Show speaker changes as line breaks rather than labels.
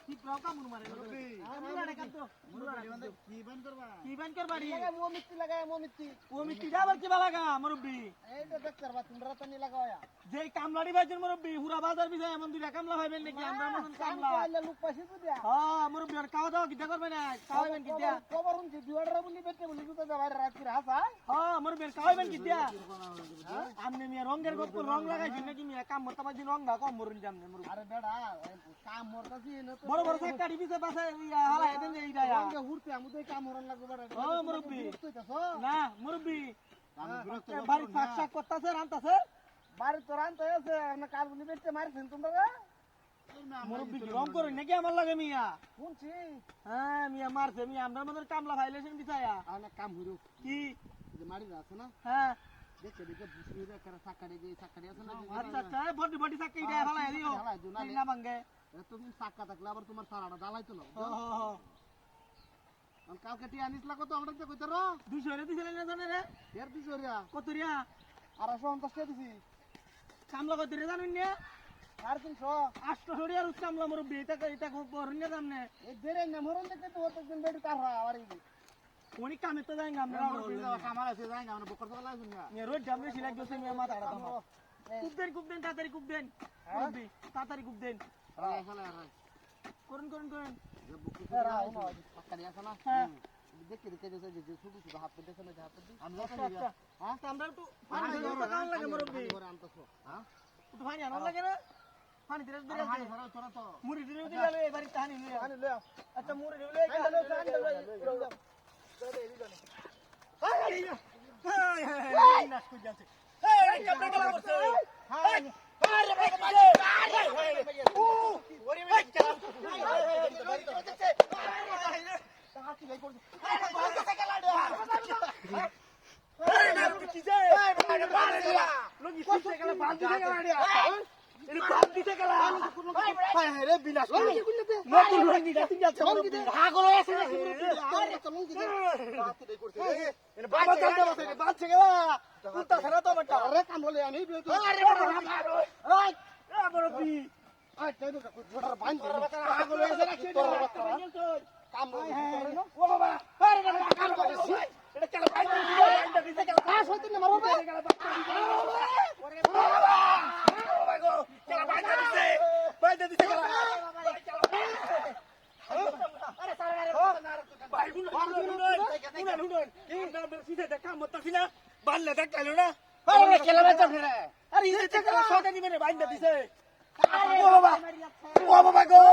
কি প্রকা মুর মারে মুরা রে কাটো মুরা রে কি বান করবা রে ও মিষ্টি যাবার কি লাগা মুরব্বি
এই তো দেখছর বা তোমরা তো নি লাগায়া
যে কামলাড়ি ভাইজন মুরব্বি হুরা বাজার বিজয় এমন দুইটা কামলা হইবেন নাকি আমরা মতন কামলা
কইলে লোক পাইছে তো দিয়া
হ্যাঁ মুরব্বি আর খাওয়া দাওয়া কিটা করবেন না খাওয়াবেন কিটা
খবর শুনছি দুয়াড়া বলি বেটে বলি তো বাইরে রাখি হাসায়
হ্যাঁ মুরব্বি খাওয়াবেন কিটা আমনে মিয়া রঙের গপ রং লাগাইছেন নাকি মিয়া কাম মত বাজি রং দা কম মরুন জামনে মুরব্বি
আরে বেড়া কাম মরতাছি না তো
বড় বড় সাকাড়ি বিছে পাশে হালা এদেন এইটা
রঙে হুরতে আমি তো কাম মরন লাগবে বড়
ও মুরব্বি
কইতাছো
না মুরব্বি বাড়ি শাক শাক করতাছে রান্তাছে
বাড়ি তো রানতে আছে না কাল বলি বেটে মারছেন তোমরা
মুরব্বি রং করে নাকি আমার লাগে মিয়া
শুনছি
হ্যাঁ মিয়া মারছে মিয়া আমরা আমাদের কামলা ভাইলেশন দিছায়া
আনা কাম হইরো
কি
যে মারি আছে না
হ্যাঁ
দেখে দেখে বুঝি রে করে সাকাড়ি যে সাকাড়ি আছে না
আচ্ছা আচ্ছা বডি বডি সাকা ইডা হালা দিও না ভাঙ্গে
তুমি সাকা থাকলে আবার তোমার সারাটা জ্বালাই তো না আমি কালকে টিয়া আনিস লাগো তো আমরা তো কইতে র
200 রে দিছিলেন না জানে রে
এর 200 রিয়া
কত রিয়া
250 টাকা দিছি
কামলা কত রে জানেন না
350
800 রিয়া রুস কামলা মুরব্বি এটা খুব বড় না সামনে
এই দেরে না মরন দেখতে তো কতদিন বেড়ি কাররা আবারই
কোনি কামে তো যাই আমরা
কামাল আছে যাই আমরা বকর তো লাগুন না
মে রোজ জামনে সিলাক গেছে মিয়া মাথা আড়া দাম কুব দেন তাড়াতাড়ি কুব দেন মুরব্বি তাড়াতাড়ি কুব দেন করুন করুন করুন
সাকাড়ি আছে না
হ্যাঁ
দেখে দেখে যে ছোট ছোট হাত পেতে চলে হাত পেতে
আমরা হ্যাঁ আমরা একটু পানি দিতে কাম লাগে মুরব্বি
আনতাছো হ্যাঁ
একটু পানি আনা লাগে না পানি দিলে বেরে
পানি ধরো তোরা তো
মুড়ি দিলে দিলে এবারে পানি নিয়ে
পানি লও
আচ্ছা মুড়ি দিলে নাশ কই যাচ্ছে এই কেমন গলা করছে হ্যাঁ আরে ভাই ও ওরে ভাই চালা তাহাকি ভাই করছে আরে বল কে গলা দে আরে না কি যায় এই বাড়ি দিলা লগি কিছে গলা বাঁধি দে গলা দে এর বাঁধি দে গলা হায় হায় রে বিনাশ নতুন লগি গাতি যাচ্ছে ভাগল আছে না
আরে তো লঙ্গি দে বাতি দে করছে
এর বাবা জানতে বসে বাঁধছে গলা কুত্তা ছাড়া তো বেটা
আরে কাম বলে আমি
আরে বড় ভালো এই এ বড় বি
আই তাই তো ছোটর বাঁধ দে
ভাগল আছে না ছেড়ে
কাম বলে
ও বাবা আরে না কাম করছিস এটা কেন বাইন্দা দিছে কেন
কাজ হইতে না মারো
ওরে বাবা বাবা গো কেন বাইন্দা দিছে কেন আরে সারা আরে ভাই হুন আমরা সিধা দেখা মতছি না বানলে দেখাইলো না
আরে খেলা বেচা ফেরে
আরে এই যে কেন সদা নিবে বাইন্দা দিছে ও বাবা গো